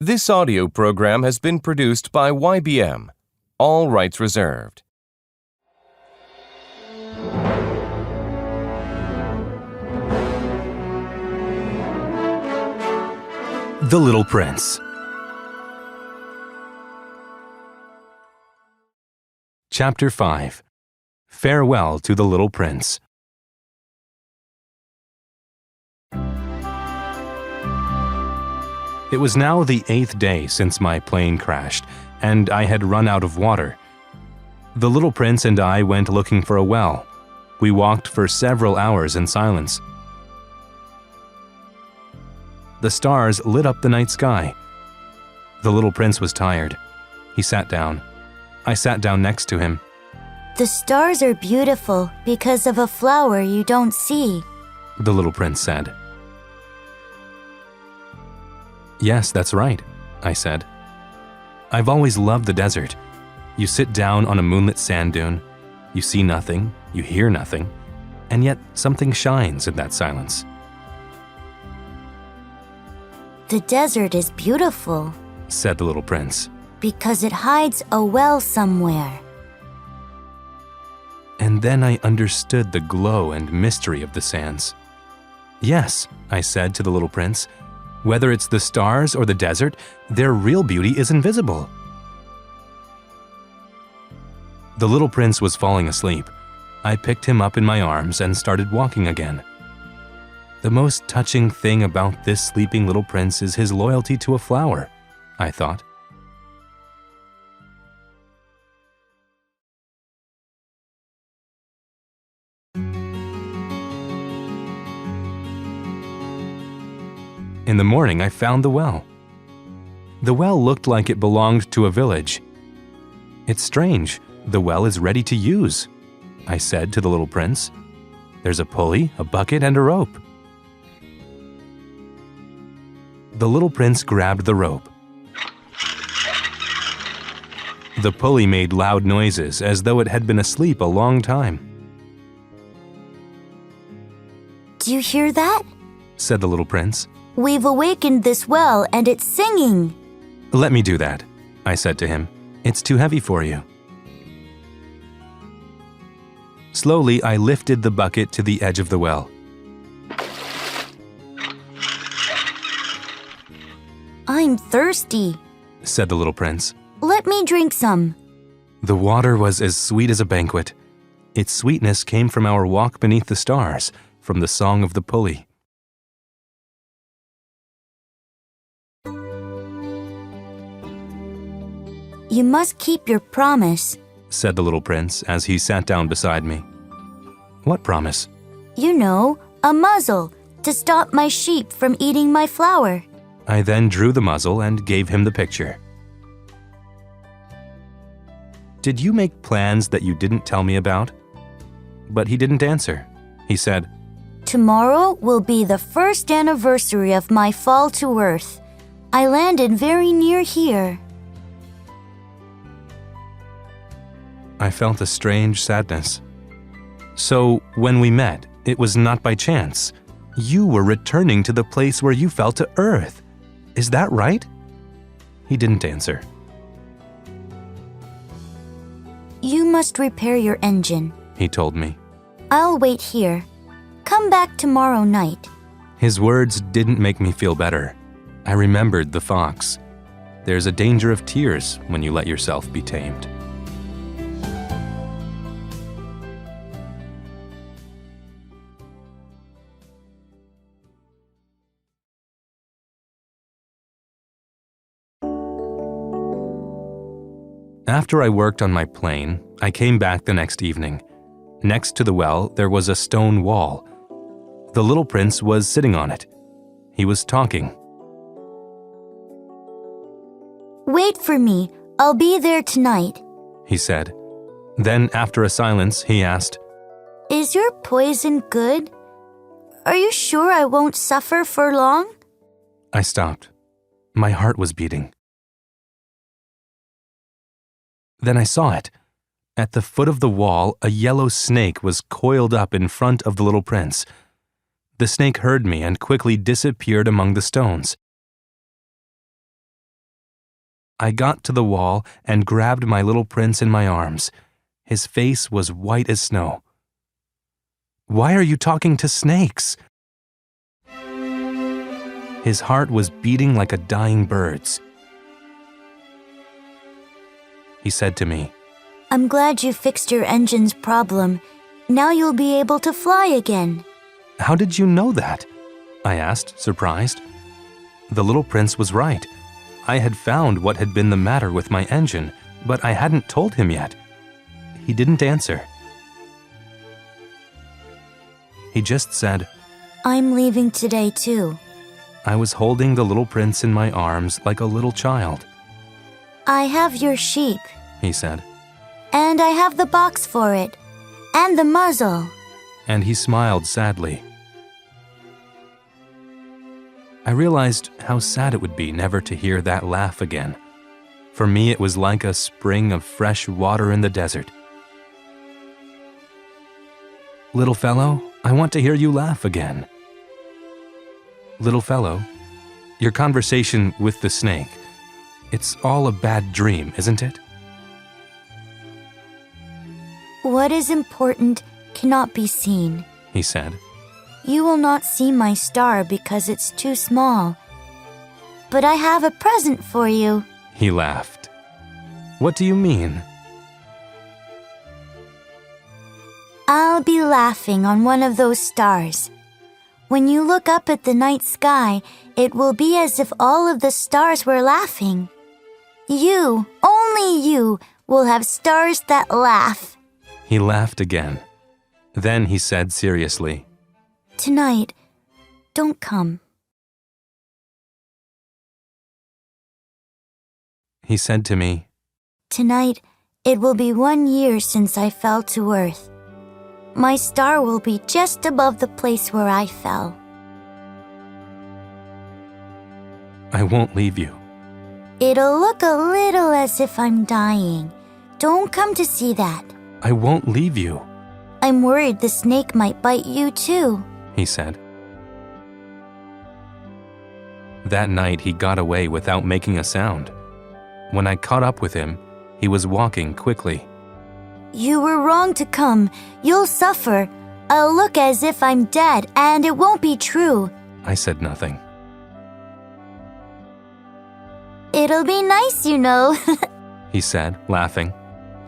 This audio program has been produced by YBM. All rights reserved. The Little Prince. Chapter 5. Farewell to the Little Prince. It was now the 8th day since my plane crashed, and I had run out of water. The little prince and I went looking for a well. We walked for several hours in silence. The stars lit up the night sky. The little prince was tired. He sat down. I sat down next to him. The stars are beautiful because of a flower you don't see, The little prince said. Yes, that's right, I said. I've always loved the desert. You sit down on a moonlit sand dune. You see nothing, you hear nothing, and yet something shines in that silence. The desert is beautiful Said the little prince. because it hides a well somewhere. And then I understood the glow and mystery of the sands. Yes, I said to the little prince. Whether it's the stars or the desert, their real beauty is invisible. The little prince was falling asleep. I picked him up in my arms and started walking again. The most touching thing about this sleeping little prince is his loyalty to a flower, I thought. In the morning, I found the well. The well looked like it belonged to a village. It's strange, the well is ready to use, I said to the little prince. There's a pulley, a bucket, and a rope. The little prince grabbed the rope. The pulley made loud noises as though it had been asleep a long time. Do you hear that? Said the little prince. We've awakened this well and it's singing. Let me do that, I said to him. It's too heavy for you. Slowly, I lifted the bucket to the edge of the well. I'm thirsty. Said the little prince. Let me drink some. The water was as sweet as a banquet. Its sweetness came from our walk beneath the stars, from the song of the pulley. You must keep your promise. Said the little prince as he sat down beside me. What promise? You know, a muzzle to stop my sheep from eating my flower. I then drew the muzzle and gave him the picture. Did you make plans that you didn't tell me about? But he didn't answer. He said, Tomorrow will be the first anniversary of my fall to earth. I landed very near here. I felt a strange sadness. So, when we met, it was not by chance. You were returning to the place where you fell to earth. Is that right? He didn't answer. You must repair your engine, He told me. I'll wait here. Come back tomorrow night. His words didn't make me feel better. I remembered the fox. There's a danger of tears when you let yourself be tamed. After I worked on my plane, I came back the next evening. Next to the well, there was a stone wall. The little prince was sitting on it. He was talking. Wait for me. I'll be there tonight. He said. Then, after a silence, he asked, Is your poison good? Are you sure I won't suffer for long? I stopped. My heart was beating. Then I saw it. At the foot of the wall, a yellow snake was coiled up in front of the little prince. The snake heard me and quickly disappeared among the stones. I got to the wall and grabbed my little prince in my arms. His face was white as snow. "Why are you talking to snakes?" His heart was beating like a dying bird's. He said to me, I'm glad you fixed your engine's problem. Now you'll be able to fly again. "How did you know that?" I asked, surprised. The little prince was right. I had found what had been the matter with my engine, but I hadn't told him yet. He didn't answer. He just said, I'm leaving today too. I was holding the little prince in my arms like a little child. I have your sheep, He said, and I have the box for it, and the muzzle. and he smiled sadly. I realized how sad it would be never to hear that laugh again. For me, it was like a spring of fresh water in the desert. "Little fellow, I want to hear you laugh again." "Little fellow, your conversation with the snake, it's all a bad dream, isn't it?" What is important cannot be seen. He said. You will not see my star because it's too small. But I have a present for you. He laughed. "What do you mean?" I'll be laughing on one of those stars. When you look up at the night sky, it will be as if all of the stars were laughing. You, only you, will have stars that laugh. He laughed again. Then he said seriously, Tonight, don't come. He said to me, Tonight, it will be 1 year since I fell to earth. My star will be just above the place where I fell. "I won't leave you." It'll look a little as if I'm dying. Don't come to see that. "I won't leave you," I'm worried the snake might bite you too. he said. That night he got away without making a sound. When I caught up with him, he was walking quickly. You were wrong to come. You'll suffer. I'll look as if I'm dead, and it won't be true. I said nothing. It'll be nice, you know. He said, laughing.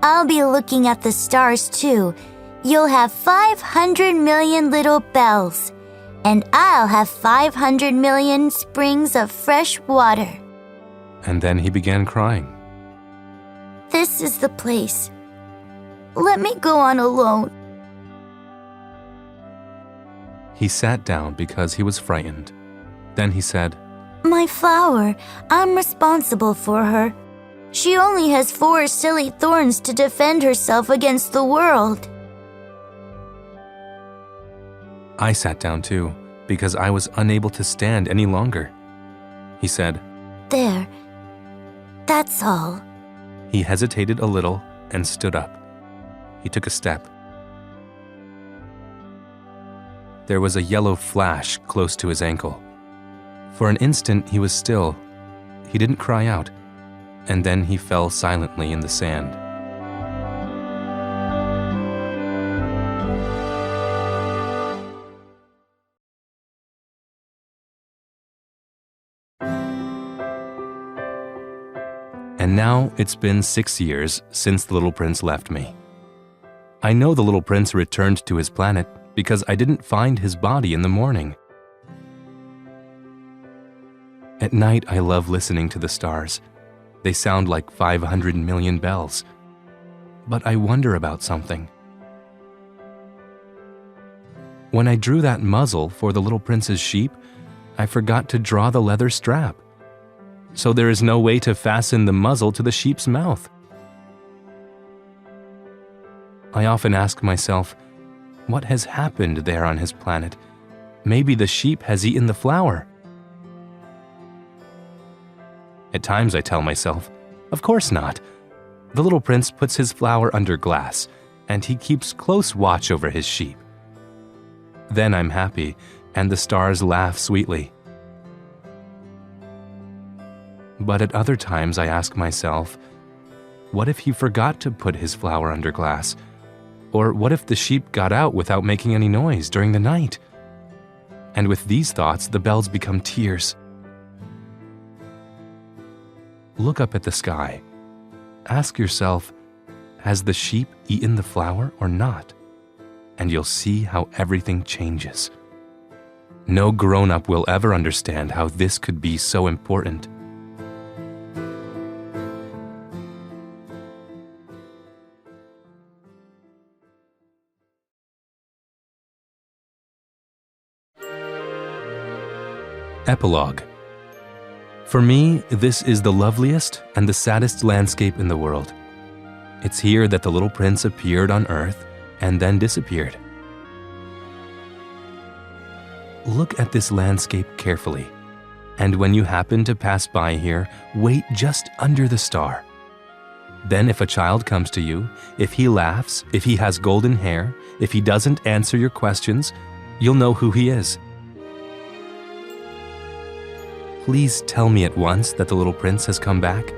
I'll be looking at the stars too. You'll have 500 million little bells, and I'll have 500 million springs of fresh water. And then he began crying. This is the place. Let me go on alone. He sat down because he was frightened. Then he said, My flower, I'm responsible for her. She only has 4 silly thorns to defend herself against the world. I sat down too, because I was unable to stand any longer. He said, There. That's all. He hesitated a little and stood up. He took a step. There was a yellow flash close to his ankle. For an instant he was still. He didn't cry out, and then he fell silently in the sand. And now it's been 6 years since the little prince left me. I know the little prince returned to his planet because I didn't find his body in the morning. At night, I love listening to the stars. They sound like 500 million bells. But I wonder about something. When I drew that muzzle for the little prince's sheep, I forgot to draw the leather strap. So there is no way to fasten the muzzle to the sheep's mouth. I often ask myself, what has happened there on his planet? Maybe the sheep has eaten the flour. At times I tell myself, of course not. The little prince puts his flour under glass, and he keeps close watch over his sheep. Then I'm happy, and the stars laugh sweetly. But at other times I ask myself, what if he forgot to put his flower under glass? Or what if the sheep got out without making any noise during the night? And with these thoughts, the bells become tears. Look up at the sky. Ask yourself, has the sheep eaten the flower or not? And you'll see how everything changes. No grown-up will ever understand how this could be so important. Epilogue. For me, this is the loveliest and the saddest landscape in the world. It's here that the little prince appeared on earth and then disappeared. Look at this landscape carefully, and when you happen to pass by here, wait just under the star. Then if a child comes to you, if he laughs, if he has golden hair, if he doesn't answer your questions, you'll know who he is. Please tell me at once that the little prince has come back.